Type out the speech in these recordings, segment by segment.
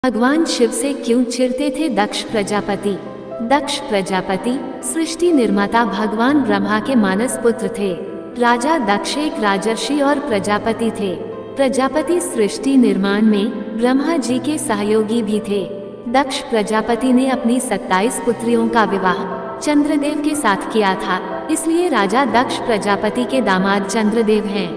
भगवान शिव से क्यों चिढ़ते थे दक्ष प्रजापति। दक्ष प्रजापति सृष्टि निर्माता भगवान ब्रह्मा के मानस पुत्र थे। राजा दक्ष एक राजर्षि और प्रजापति थे। प्रजापति सृष्टि निर्माण में ब्रह्मा जी के सहयोगी भी थे। दक्ष प्रजापति ने अपनी 27 पुत्रियों का विवाह चंद्रदेव के साथ किया था, इसलिए राजा दक्ष प्रजापति के दामाद चंद्रदेव हैं।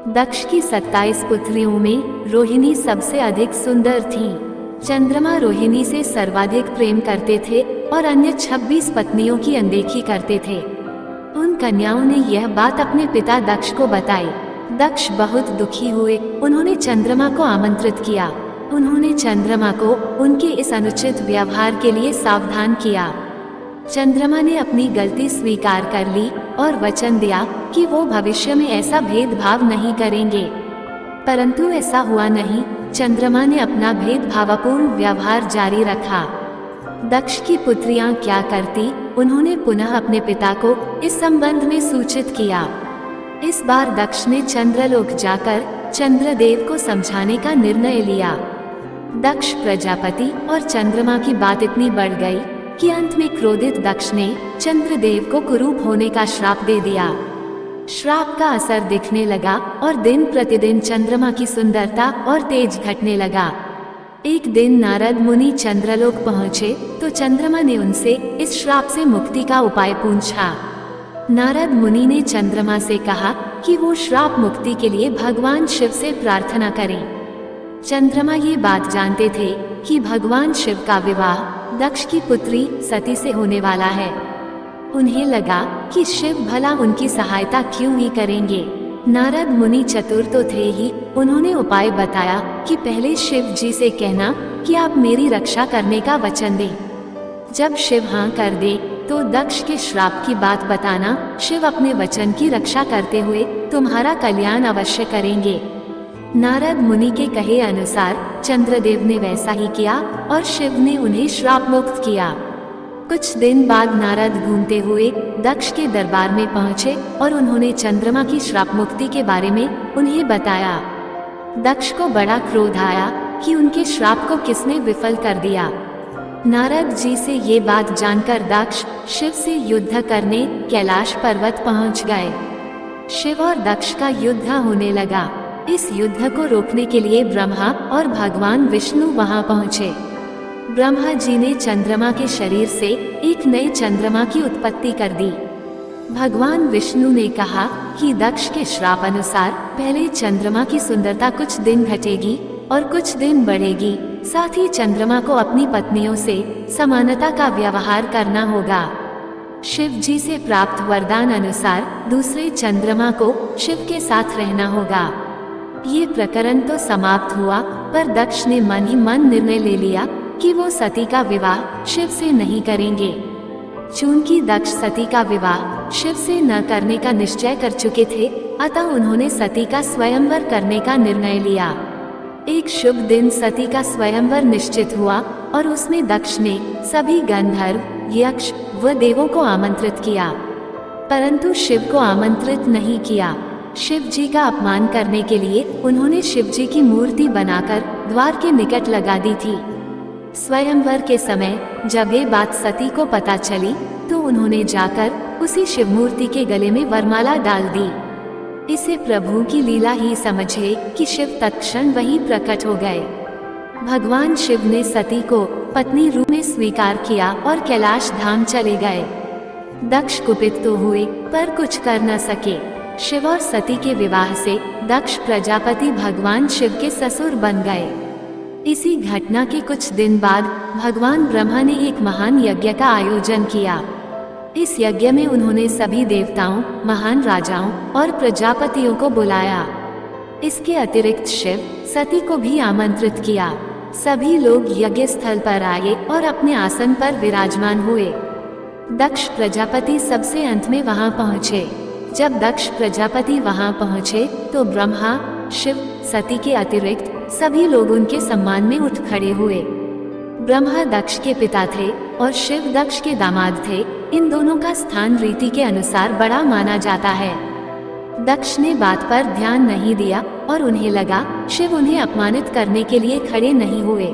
दक्ष की 27 पुत्रियों में रोहिणी सबसे अधिक सुंदर थीं। चंद्रमा रोहिणी से सर्वाधिक प्रेम करते थे और अन्य 26 पत्नियों की अनदेखी करते थे। उन कन्याओं ने यह बात अपने पिता दक्ष को बताई। दक्ष बहुत दुखी हुए। उन्होंने चंद्रमा को आमंत्रित किया। उन्होंने चंद्रमा को उनके इस अनुचित व्यवहार के लिए सावधान किया। चंद्रमा ने अपनी गलती स्वीकार कर ली और वचन दिया कि वो भविष्य में ऐसा भेदभाव नहीं करेंगे, परंतु ऐसा हुआ नहीं। चंद्रमा ने अपना भेदभावपूर्ण व्यवहार जारी रखा। दक्ष की पुत्रियां क्या करती, उन्होंने पुनः अपने पिता को इस संबंध में सूचित किया। इस बार दक्ष ने चंद्रलोक जाकर चंद्रदेव को समझाने का निर्णय लिया। दक्ष प्रजापति और चंद्रमा की बात इतनी बढ़ गई कि अंत में क्रोधित दक्ष ने चंद्रदेव को कुरूप होने का श्राप दे दिया। श्राप का असर दिखने लगा और दिन प्रतिदिन चंद्रमा की सुंदरता और तेज घटने लगा। एक दिन नारद मुनि चंद्रलोक पहुँचे तो चंद्रमा ने उनसे इस श्राप से मुक्ति का उपाय पूछा। नारद मुनि ने चंद्रमा से कहा कि वो श्राप मुक्ति के लिए भगवान शिव से प्रार्थना करें। चंद्रमा ये बात जानते थे कि भगवान शिव का विवाह दक्ष की पुत्री सती से होने वाला है। उन्हें लगा कि शिव भला उनकी सहायता क्यों ही करेंगे। नारद मुनि चतुर तो थे ही। उन्होंने उपाय बताया कि पहले शिव जी से कहना कि आप मेरी रक्षा करने का वचन दें। जब शिव हाँ कर दे तो दक्ष के श्राप की बात बताना। शिव अपने वचन की रक्षा करते हुए तुम्हारा कल्याण अवश्य करेंगे। नारद मुनि के कहे अनुसार चंद्रदेव ने वैसा ही किया और शिव ने उन्हें श्राप मुक्त किया। कुछ दिन बाद नारद घूमते हुए दक्ष के दरबार में पहुंचे और उन्होंने चंद्रमा की श्राप मुक्ति के बारे में उन्हें बताया। दक्ष को बड़ा क्रोध आया कि उनके श्राप को किसने विफल कर दिया। नारद जी से ये बात जानकर दक्ष शिव से युद्ध करने कैलाश पर्वत पहुंच गए। शिव और दक्ष का युद्ध होने लगा। इस युद्ध को रोकने के लिए ब्रह्मा और भगवान विष्णु वहां पहुंचे। ब्रह्मा जी ने चंद्रमा के शरीर से एक नए चंद्रमा की उत्पत्ति कर दी। भगवान विष्णु ने कहा कि दक्ष के श्राप अनुसार पहले चंद्रमा की सुंदरता कुछ दिन घटेगी और कुछ दिन बढ़ेगी। साथ ही चंद्रमा को अपनी पत्नियों से समानता का व्यवहार करना होगा। शिव जी से प्राप्त वरदान अनुसार दूसरे चंद्रमा को शिव के साथ रहना होगा। ये प्रकरण तो समाप्त हुआ, पर दक्ष ने मन ही मन निर्णय ले लिया कि वो सती का विवाह शिव से नहीं करेंगे। चूंकि दक्ष सती का विवाह शिव से न करने का निश्चय कर चुके थे, अतः उन्होंने सती का स्वयंवर करने का निर्णय लिया। एक शुभ दिन सती का स्वयंवर निश्चित हुआ और उसमें दक्ष ने सभी गंधर्व, यक्ष व देवों को आमंत्रित किया, परंतु शिव को आमंत्रित नहीं किया। शिव जी का अपमान करने के लिए उन्होंने शिव जी की मूर्ति बनाकर द्वार के निकट लगा दी थी। स्वयंवर के समय जब ये बात सती को पता चली तो उन्होंने जाकर उसी शिव मूर्ति के गले में वरमाला डाल दी। इसे प्रभु की लीला ही समझे कि शिव तत्क्षण वहीं प्रकट हो गए। भगवान शिव ने सती को पत्नी रूप में स्वीकार किया और कैलाश धाम चले गए। दक्ष कुपित तो हुए पर कुछ कर न सके। शिव और सती के विवाह से दक्ष प्रजापति भगवान शिव के ससुर बन गए। इसी घटना के कुछ दिन बाद भगवान ब्रह्मा ने एक महान यज्ञ का आयोजन किया। इस यज्ञ में उन्होंने सभी देवताओं, महान राजाओं और प्रजापतियों को बुलाया। इसके अतिरिक्त शिव सती को भी आमंत्रित किया। सभी लोग यज्ञ स्थल पर आए और अपने आसन पर विराजमान हुए। दक्ष प्रजापति सबसे अंत में वहां पहुंचे। जब दक्ष प्रजापति वहां पहुंचे तो ब्रह्मा, शिव, सती के अतिरिक्त सभी लोग उनके सम्मान में उठ खड़े हुए। ब्रह्मा दक्ष के पिता थे और शिव दक्ष के दामाद थे। इन दोनों का स्थान रीति के अनुसार बड़ा माना जाता है। दक्ष ने बात पर ध्यान नहीं दिया और उन्हें लगा शिव उन्हें अपमानित करने के लिए खड़े नहीं हुए।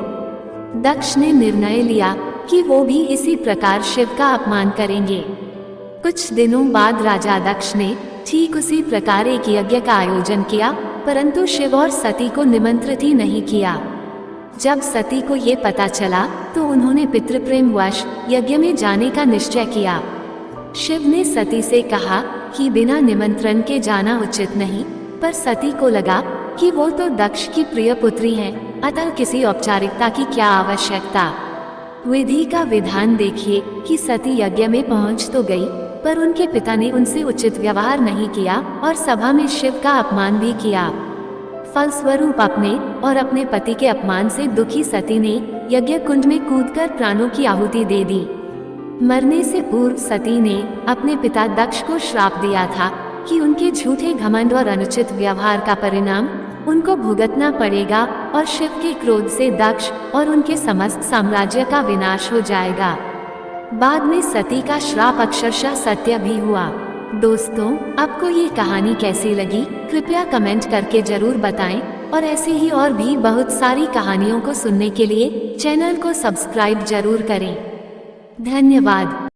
दक्ष ने निर्णय लिया कि वो भी इसी प्रकार शिव का अपमान करेंगे। कुछ दिनों बाद राजा दक्ष ने ठीक उसी प्रकार एक यज्ञ का आयोजन किया, परंतु शिव और सती को निमंत्रित ही नहीं किया। जब सती को ये पता चला तो उन्होंने पितृप्रेम वश यज्ञ में जाने का निश्चय किया। शिव ने सती से कहा कि बिना निमंत्रण के जाना उचित नहीं, पर सती को लगा कि वो तो दक्ष की प्रिय पुत्री हैं, अतः किसी औपचारिकता की क्या आवश्यकता। विधि का विधान देखिए कि सती यज्ञ में पहुंच तो गई, पर उनके पिता ने उनसे उचित व्यवहार नहीं किया और सभा में शिव का अपमान भी किया। फलस्वरूप अपने और अपने पति के अपमान से दुखी सती ने यज्ञ कुंड में कूदकर प्राणों की आहुति दे दी। मरने से पूर्व सती ने अपने पिता दक्ष को श्राप दिया था कि उनके झूठे घमंड और अनुचित व्यवहार का परिणाम उनको भुगतना पड़ेगा और शिव के क्रोध से दक्ष और उनके समस्त साम्राज्य का विनाश हो जाएगा। बाद में सती का श्राप अक्षरशः सत्य भी हुआ। दोस्तों, आपको ये कहानी कैसी लगी कृपया कमेंट करके जरूर बताएं और ऐसी ही और भी बहुत सारी कहानियों को सुनने के लिए चैनल को सब्सक्राइब जरूर करें। धन्यवाद।